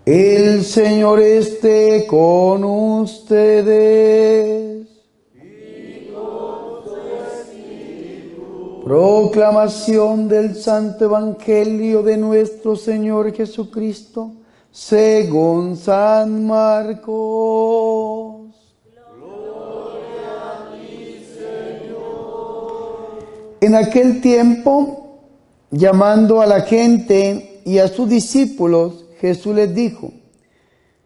El Señor esté con ustedes. Y con su espíritu. Proclamación del Santo Evangelio de nuestro Señor Jesucristo, según San Marcos. Gloria a ti, Señor. En aquel tiempo, llamando a la gente y a sus discípulos, Jesús les dijo: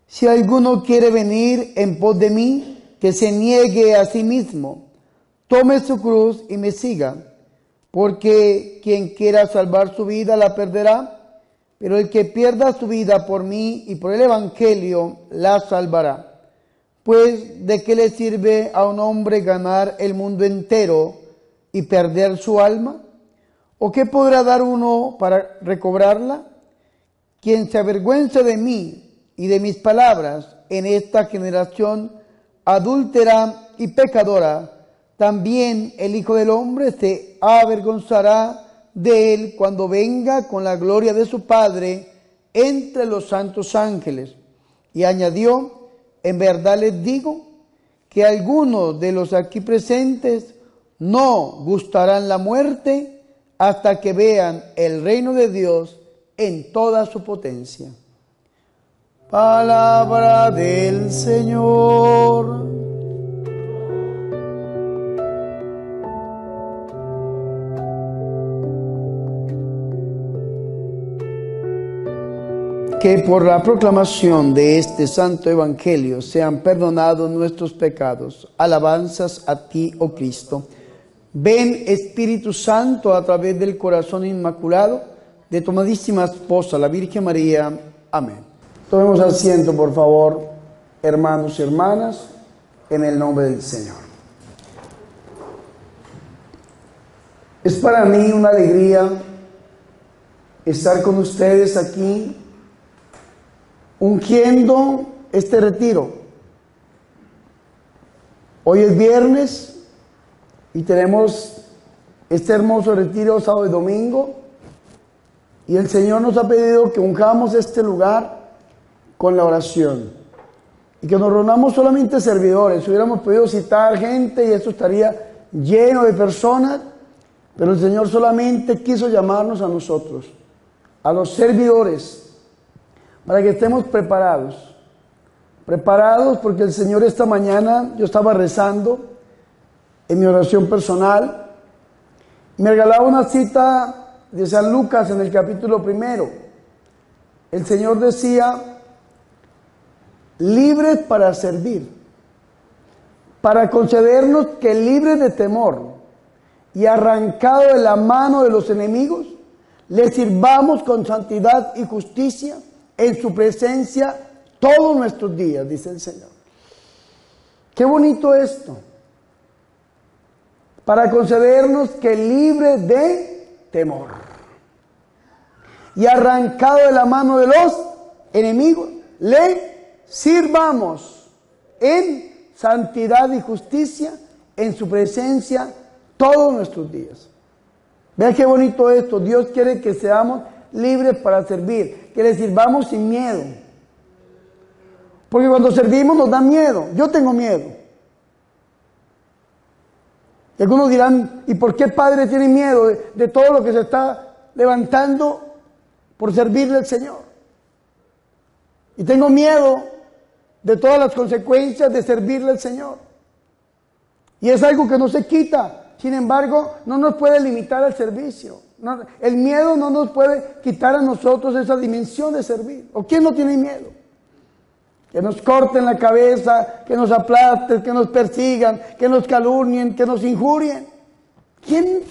si alguno quiere venir en pos de mí, que se niegue a sí mismo, tome su cruz y me siga, porque quien quiera salvar su vida la perderá, pero el que pierda su vida por mí y por el Evangelio la salvará. Pues, ¿de qué le sirve a un hombre ganar el mundo entero y perder su alma? ¿O qué podrá dar uno para recobrarla? Quien se avergüence de mí y de mis palabras en esta generación adúltera y pecadora, también el Hijo del Hombre se avergonzará de él cuando venga con la gloria de su Padre entre los santos ángeles. Y añadió: en verdad les digo que algunos de los aquí presentes no gustarán la muerte hasta que vean el reino de Dios en toda su potencia. Palabra del Señor. Que por la proclamación de este santo evangelio sean perdonados nuestros pecados. Alabanzas a ti, oh Cristo. Ven, Espíritu Santo, a través del corazón inmaculado de tu amadísima esposa, la Virgen María. Amén. Tomemos asiento, por favor, hermanos y hermanas, en el nombre del Señor. Es para mí una alegría estar con ustedes aquí, ungiendo este retiro. Hoy es viernes y tenemos este hermoso retiro sábado y domingo. Y el Señor nos ha pedido que ungamos este lugar con la oración. Y que nos reunamos solamente servidores. Si hubiéramos podido citar gente y esto estaría lleno de personas, pero el Señor solamente quiso llamarnos a nosotros, a los servidores, para que estemos preparados. Preparados porque el Señor esta mañana, yo estaba rezando en mi oración personal, me regalaba una cita de San Lucas en el capítulo 1. El Señor decía: libres para servir, para concedernos que libres de temor y arrancado de la mano de los enemigos, le sirvamos con santidad y justicia en su presencia todos nuestros días, dice el Señor. Qué bonito esto. Para concedernos que libres de temor y arrancado de la mano de los enemigos, le sirvamos en santidad y justicia en su presencia todos nuestros días. Vean qué bonito esto. Dios quiere que seamos libres para servir, que le sirvamos sin miedo. Porque cuando servimos nos da miedo. Yo tengo miedo. Y algunos dirán: ¿y por qué Padre tiene miedo de todo lo que se está levantando por servirle al Señor? Y tengo miedo de todas las consecuencias de servirle al Señor. Y es algo que no se quita. Sin embargo, no nos puede limitar al servicio. No, el miedo no nos puede quitar a nosotros esa dimensión de servir. ¿O quién no tiene miedo? Que nos corten la cabeza, que nos aplasten, que nos persigan, que nos calumnien, que nos injurien. ¿Quién?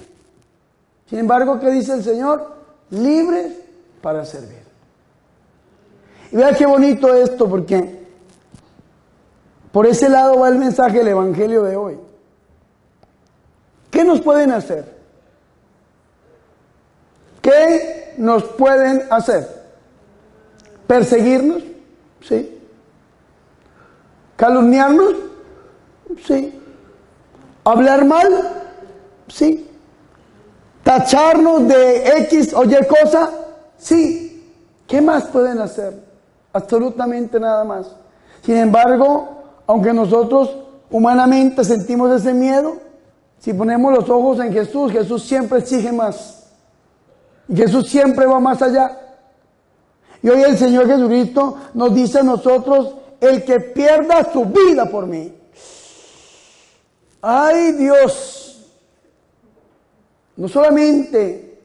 Sin embargo, ¿qué dice el Señor? Libres para servir. Y vea qué bonito esto, porque por ese lado va el mensaje del Evangelio de hoy. ¿Qué nos pueden hacer? ¿Qué nos pueden hacer? ¿Perseguirnos? Sí. ¿Calumniarnos? Sí. ¿Hablar mal? Sí. ¿Tacharnos de X o Y cosa? Sí. ¿Qué más pueden hacer? absolutamente nada más. Sin embargo, aunque nosotros humanamente sentimos ese miedo, si ponemos los ojos en Jesús, Jesús siempre exige más. Y Jesús siempre va más allá. Y hoy el Señor Jesucristo nos dice a nosotros, el que pierda su vida por mí. ¡Ay, Dios! No solamente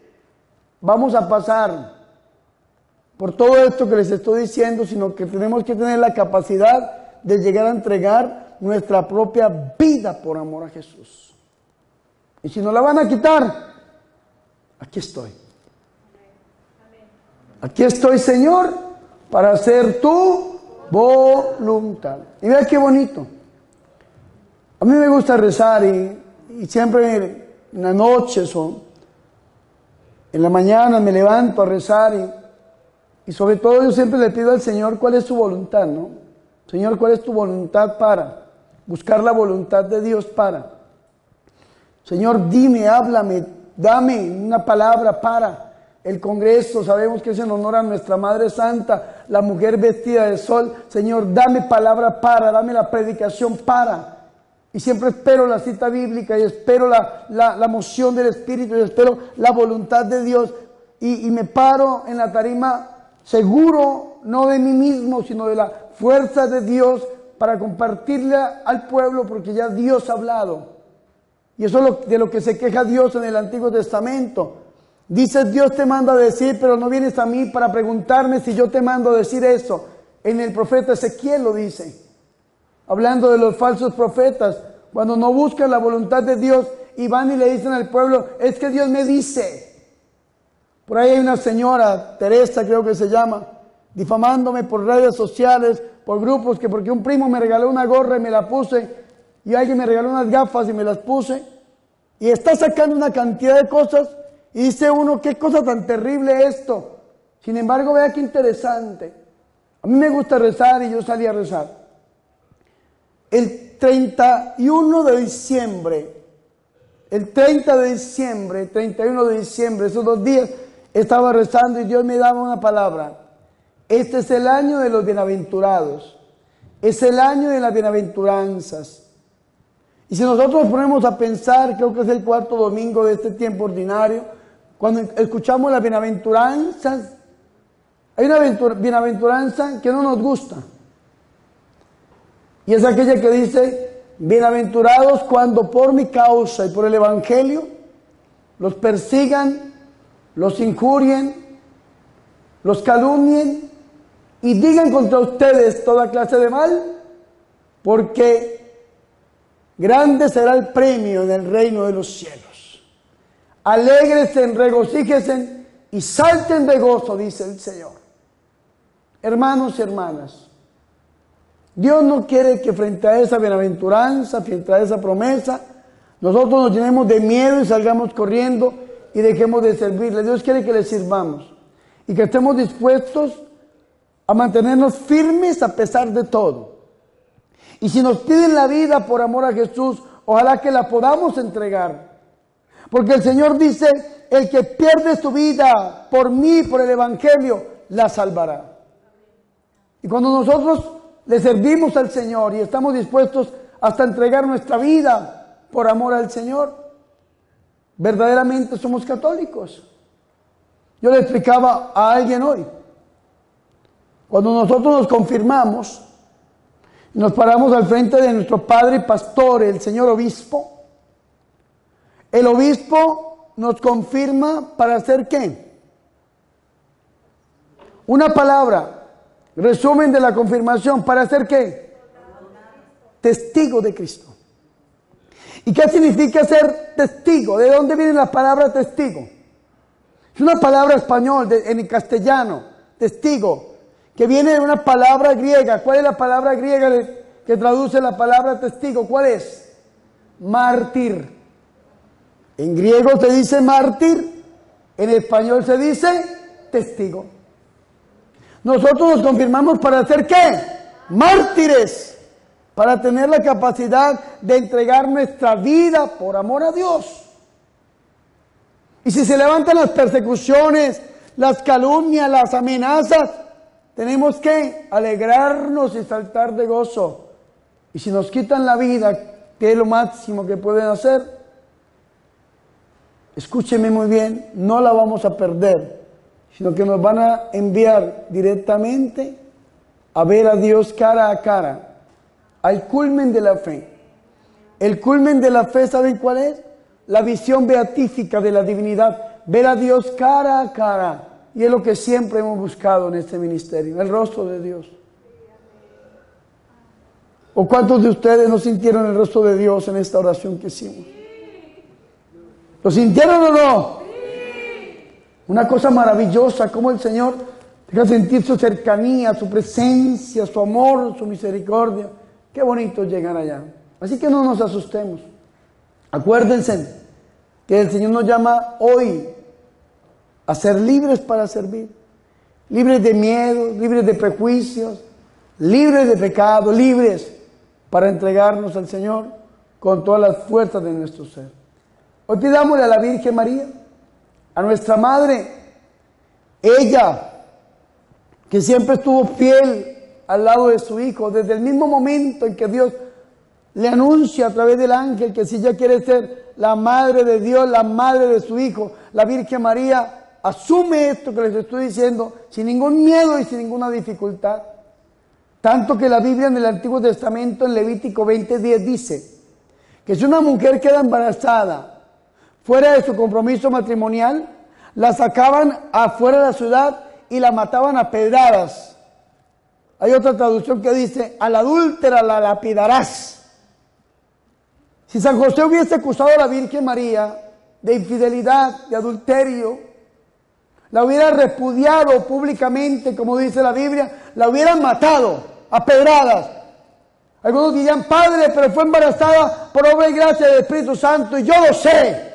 vamos a pasar por todo esto que les estoy diciendo, sino que tenemos que tener la capacidad de llegar a entregar nuestra propia vida por amor a Jesús. Y si nos la van a quitar, aquí estoy. Aquí estoy, Señor, para hacer tu voluntad. Y vea qué bonito. A mí me gusta rezar y siempre en las noches o en la mañana me levanto a rezar y sobre todo yo siempre le pido al Señor cuál es su voluntad, ¿no? Señor, ¿cuál es tu voluntad para? Buscar la voluntad de Dios para. Señor, dime, háblame, dame una palabra para el Congreso. Sabemos que es en honor a nuestra Madre Santa, la mujer vestida de sol. Señor, dame palabra para, dame la predicación para. Y siempre espero la cita bíblica y espero la moción del Espíritu y espero la voluntad de Dios. Y me paro en la tarima seguro, no de mí mismo, sino de la fuerza de Dios para compartirle al pueblo, porque ya Dios ha hablado. Y eso es de lo que se queja Dios en el Antiguo Testamento. Dice, Dios te manda a decir, pero no vienes a mí para preguntarme si yo te mando a decir eso. En el profeta Ezequiel lo dice. Hablando de los falsos profetas, cuando no buscan la voluntad de Dios y van y le dicen al pueblo, es que Dios me dice. Por ahí hay una señora, Teresa creo que se llama, difamándome por redes sociales, por grupos, que porque un primo me regaló una gorra y me la puse, y alguien me regaló unas gafas y me las puse, y está sacando una cantidad de cosas, y dice uno, qué cosa tan terrible esto. Sin embargo, vea qué interesante. A mí me gusta rezar y yo salí a rezar. El 31 de diciembre, 31 de diciembre, esos 2 días, estaba rezando y Dios me daba una palabra. Este es el año de los bienaventurados. Es el año de las bienaventuranzas. Y si nosotros nos ponemos a pensar, creo que es el 4º domingo de este tiempo ordinario, cuando escuchamos las bienaventuranzas, hay una bienaventuranza que no nos gusta. Y es aquella que dice, bienaventurados cuando por mi causa y por el Evangelio los persigan, los injurien, los calumnien y digan contra ustedes toda clase de mal, porque grande será el premio en el reino de los cielos. Alégrense, regocíjense y salten de gozo, dice el Señor. Hermanos y hermanas, Dios no quiere que frente a esa bienaventuranza, frente a esa promesa, nosotros nos llenemos de miedo y salgamos corriendo y dejemos de servirle. Dios quiere que le sirvamos y que estemos dispuestos a mantenernos firmes a pesar de todo. Y si nos piden la vida por amor a Jesús, ojalá que la podamos entregar. Porque el Señor dice, el que pierde su vida por mí, por el Evangelio, la salvará. Y cuando nosotros le servimos al Señor y estamos dispuestos hasta entregar nuestra vida por amor al Señor, verdaderamente somos católicos. Yo le explicaba a alguien hoy, cuando nosotros nos confirmamos, nos paramos al frente de nuestro padre y pastor, el señor obispo, el obispo nos confirma para hacer ¿qué? Una palabra. Resumen de la confirmación, ¿para hacer qué? Testigo de Cristo. ¿Y qué significa ser testigo? ¿De dónde viene la palabra testigo? Es una palabra español, en castellano, testigo, que viene de una palabra griega. ¿Cuál es la palabra griega que traduce la palabra testigo? ¿Cuál es? Mártir. En griego se dice mártir, en español se dice testigo. Nosotros nos confirmamos para hacer ¿qué? Mártires, para tener la capacidad de entregar nuestra vida por amor a Dios. Y si se levantan las persecuciones, las calumnias, las amenazas, tenemos que alegrarnos y saltar de gozo. Y si nos quitan la vida, ¿qué es lo máximo que pueden hacer? Escúcheme muy bien, no la vamos a perder, sino que nos van a enviar directamente a ver a Dios cara a cara, al culmen de la fe. El culmen de la fe, ¿saben cuál es? La visión beatífica de la divinidad, ver a Dios cara a cara. Y es lo que siempre hemos buscado en este ministerio, el rostro de Dios. ¿O cuántos de ustedes no sintieron el rostro de Dios en esta oración que hicimos? ¿Lo sintieron o no? Una cosa maravillosa, como el Señor deja sentir su cercanía, su presencia, su amor, su misericordia. Qué bonito llegar allá. Así que no nos asustemos. Acuérdense que el Señor nos llama hoy a ser libres para servir. Libres de miedo, libres de prejuicios, libres de pecado, libres para entregarnos al Señor con todas las fuerzas de nuestro ser. Hoy pidámosle a la Virgen María, a nuestra Madre, ella que siempre estuvo fiel al lado de su Hijo, desde el mismo momento en que Dios le anuncia a través del ángel que si ella quiere ser la Madre de Dios, la Madre de su Hijo, la Virgen María asume esto que les estoy diciendo sin ningún miedo y sin ninguna dificultad. Tanto que la Biblia en el Antiguo Testamento, en Levítico 20:10, dice que si una mujer queda embarazada fuera de su compromiso matrimonial, la sacaban afuera de la ciudad y la mataban a pedradas. Hay otra traducción que dice, a la adúltera la lapidarás. Si San José hubiese acusado a la Virgen María de infidelidad, de adulterio, la hubiera repudiado públicamente, como dice la Biblia, la hubieran matado a pedradas. Algunos dirían, Padre, pero fue embarazada por obra y gracia del Espíritu Santo, y yo lo sé.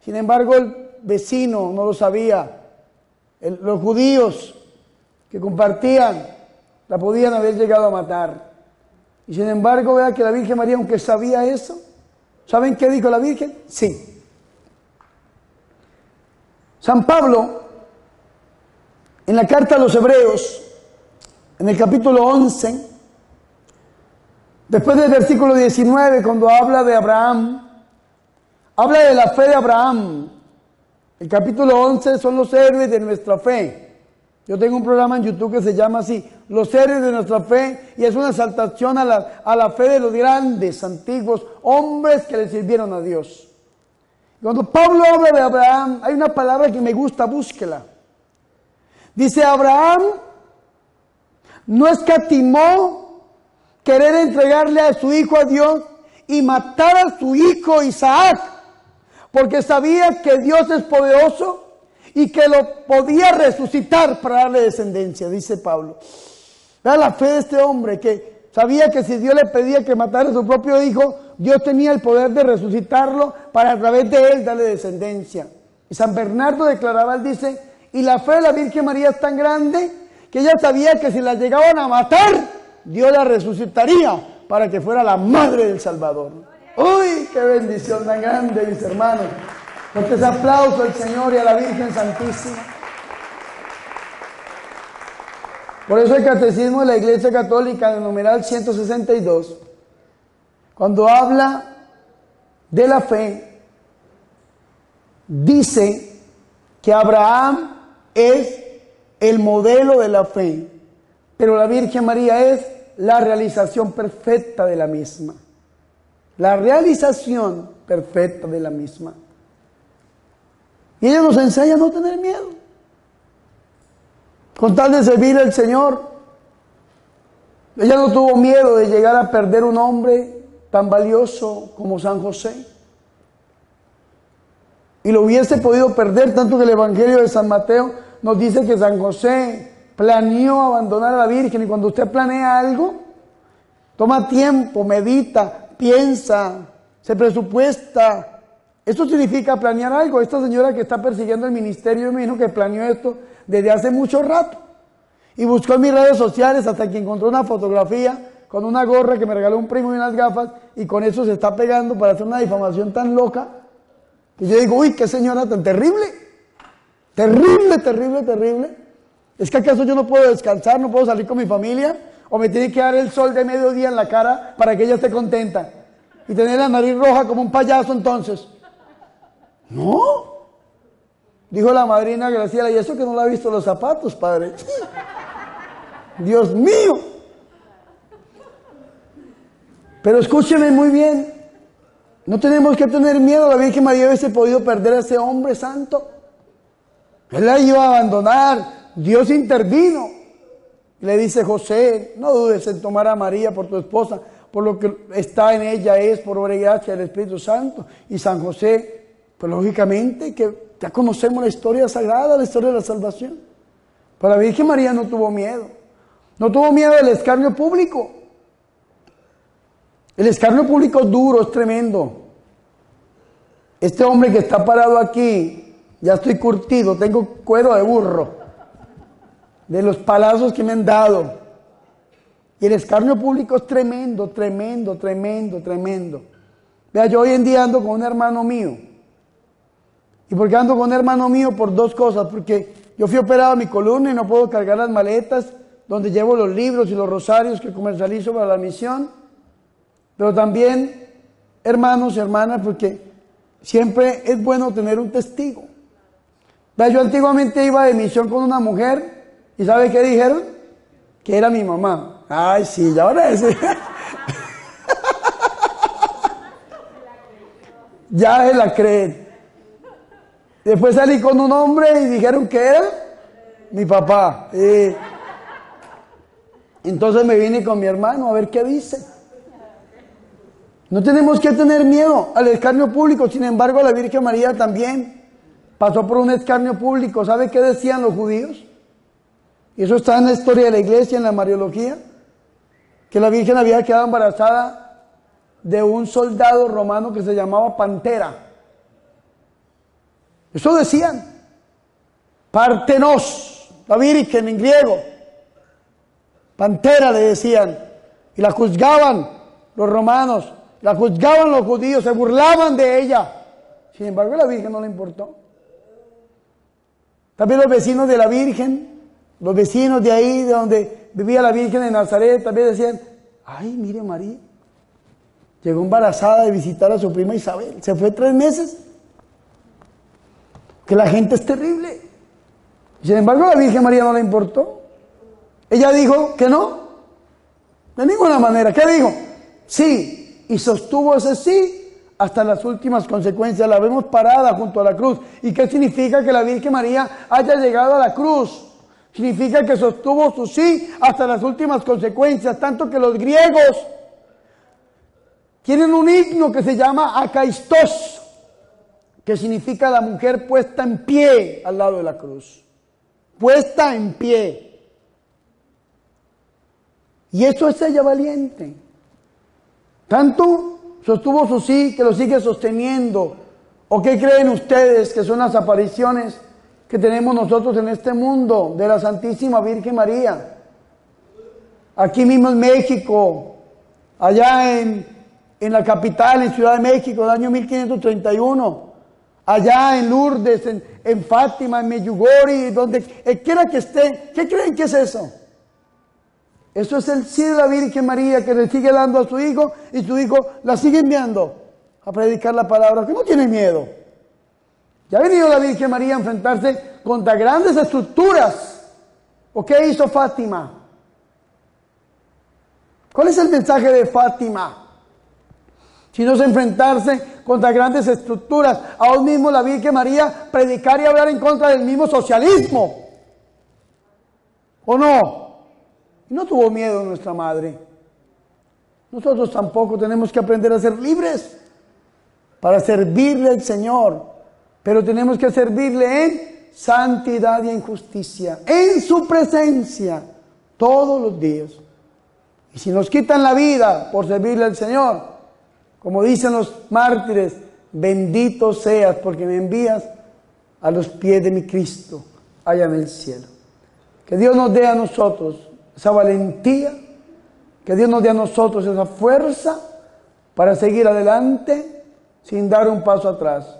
Sin embargo, el vecino no lo sabía. Los judíos que compartían la podían haber llegado a matar. Y sin embargo, vea que la Virgen María, aunque sabía eso, ¿saben qué dijo la Virgen? Sí. San Pablo, en la carta a los Hebreos, en el capítulo 11, después del versículo 19, cuando habla de Abraham, habla de la fe de Abraham. El capítulo 11 son los héroes de nuestra fe. Yo tengo un programa en YouTube que se llama así, Los héroes de nuestra fe, y es una exaltación a la fe de los grandes, antiguos hombres que le sirvieron a Dios. Cuando Pablo habla de Abraham, hay una palabra que me gusta, búsquela. Dice, Abraham no escatimó querer entregarle a su hijo a Dios y matar a su hijo Isaac, porque sabía que Dios es poderoso y que lo podía resucitar para darle descendencia, dice Pablo. Vea la fe de este hombre que sabía que si Dios le pedía que matara a su propio hijo, Dios tenía el poder de resucitarlo para a través de él darle descendencia. Y San Bernardo de Claraval dice, y la fe de la Virgen María es tan grande que ella sabía que si la llegaban a matar, Dios la resucitaría para que fuera la madre del Salvador. ¡Uy, qué bendición tan grande, mis hermanos! Porque ese aplauso al Señor y a la Virgen Santísima. Por eso el Catecismo de la Iglesia Católica, en el numeral 162, cuando habla de la fe, dice que Abraham es el modelo de la fe, pero la Virgen María es la realización perfecta de la misma. La realización perfecta de la misma. Y ella nos enseña a no tener miedo. Con tal de servir al Señor. Ella no tuvo miedo de llegar a perder un hombre tan valioso como San José. Y lo hubiese podido perder, tanto que el Evangelio de San Mateo nos dice que San José planeó abandonar a la Virgen. Y cuando usted planea algo, toma tiempo, medita, piensa, se presupuesta. Esto significa planear algo. Esta señora que está persiguiendo el ministerio, me dijo que planeó esto desde hace mucho rato. Y buscó en mis redes sociales hasta que encontró una fotografía con una gorra que me regaló un primo y unas gafas, y con eso se está pegando para hacer una difamación tan loca, que yo digo, uy, qué señora tan terrible. Terrible, terrible, terrible. ¿Es que acaso yo no puedo descansar, no puedo salir con mi familia? ¿O me tiene que dar el sol de mediodía en la cara para que ella esté contenta? Y tener la nariz roja como un payaso entonces. No. Dijo la madrina Graciela, y eso que no le ha visto los zapatos, padre. Dios mío. Pero escúcheme muy bien. No tenemos que tener miedo. La Virgen María hubiese podido perder a ese hombre santo. Él la iba a abandonar. Dios intervino. Le dice José, no dudes en tomar a María por tu esposa, por lo que está en ella es por obra y gracia del Espíritu Santo. Y San José, pues lógicamente que ya conocemos la historia sagrada, la historia de la salvación. Pero la Virgen María no tuvo miedo. No tuvo miedo del escarnio público. El escarnio público es duro, es tremendo. Este hombre que está parado aquí, ya estoy curtido, tengo cuero de burro, de los palazos que me han dado. Y el escarnio público es tremendo, tremendo, tremendo, tremendo. Vea, yo hoy en día ando con un hermano mío. ¿Y por qué ando con un hermano mío? Por dos cosas. Porque yo fui operado a mi columna y no puedo cargar las maletas donde llevo los libros y los rosarios que comercializo para la misión. Pero también, hermanos y hermanas, porque siempre es bueno tener un testigo. Vea, yo antiguamente iba de misión con una mujer y ¿sabe qué dijeron? Que era mi mamá. Ay, sí, ya ahora es. Ya se la creen. Después salí con un hombre y dijeron que era mi papá. Entonces me vine con mi hermano a ver qué dice. No tenemos que tener miedo al escarnio público. Sin embargo, la Virgen María también pasó por un escarnio público. ¿Sabe qué decían los judíos? Y eso está en la historia de la iglesia, en la Mariología, que la Virgen había quedado embarazada de un soldado romano que se llamaba Pantera. Eso decían. Partenos, la Virgen en griego. Pantera le decían. Y la juzgaban los romanos, la juzgaban los judíos, se burlaban de ella. Sin embargo, a la Virgen no le importó. También los vecinos de la Virgen, los vecinos de ahí, de donde vivía la Virgen de Nazaret, también decían, ay, mire María, llegó embarazada de visitar a su prima Isabel, se fue 3 meses. Que la gente es terrible. Sin embargo, a la Virgen María no le importó. Ella dijo que no, de ninguna manera. ¿Qué dijo? Sí, y sostuvo ese sí hasta las últimas consecuencias. La vemos parada junto a la cruz. ¿Y qué significa que la Virgen María haya llegado a la cruz? Significa que sostuvo su sí hasta las últimas consecuencias, tanto que los griegos tienen un himno que se llama Akaistos, que significa la mujer puesta en pie al lado de la cruz. Puesta en pie. Y eso es ella valiente. Tanto sostuvo su sí que lo sigue sosteniendo. ¿O qué creen ustedes que son las apariciones que tenemos nosotros en este mundo de la Santísima Virgen María? Aquí mismo en México, allá en la capital, en Ciudad de México, el año 1531. Allá en Lourdes, en Fátima, en Medjugorje, donde quiera que esté. ¿Qué creen que es eso? Eso es el sí de la Virgen María que le sigue dando a su hijo y su hijo la sigue enviando a predicar la palabra, que no tiene miedo. Ya ha venido la Virgen María a enfrentarse contra grandes estructuras. ¿O qué hizo Fátima? ¿Cuál es el mensaje de Fátima? Si no es enfrentarse contra grandes estructuras, aún mismo la Virgen María predicar y hablar en contra del mismo socialismo. ¿O no? Y no tuvo miedo nuestra madre. Nosotros tampoco tenemos que aprender a ser libres para servirle al Señor. Pero tenemos que servirle en santidad y en justicia, en su presencia, todos los días. Y si nos quitan la vida por servirle al Señor, como dicen los mártires, bendito seas porque me envías a los pies de mi Cristo allá en el cielo. Que Dios nos dé a nosotros esa valentía, que Dios nos dé a nosotros esa fuerza para seguir adelante sin dar un paso atrás.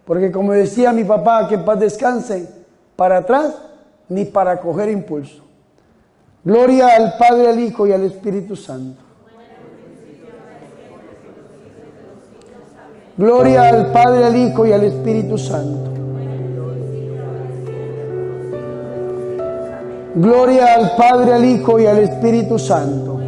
Porque como decía mi papá, que en paz descanse, para atrás ni para coger impulso. Gloria al Padre, al Hijo y al Espíritu Santo. Gloria al Padre, al Hijo y al Espíritu Santo. Gloria al Padre, al Hijo y al Espíritu Santo.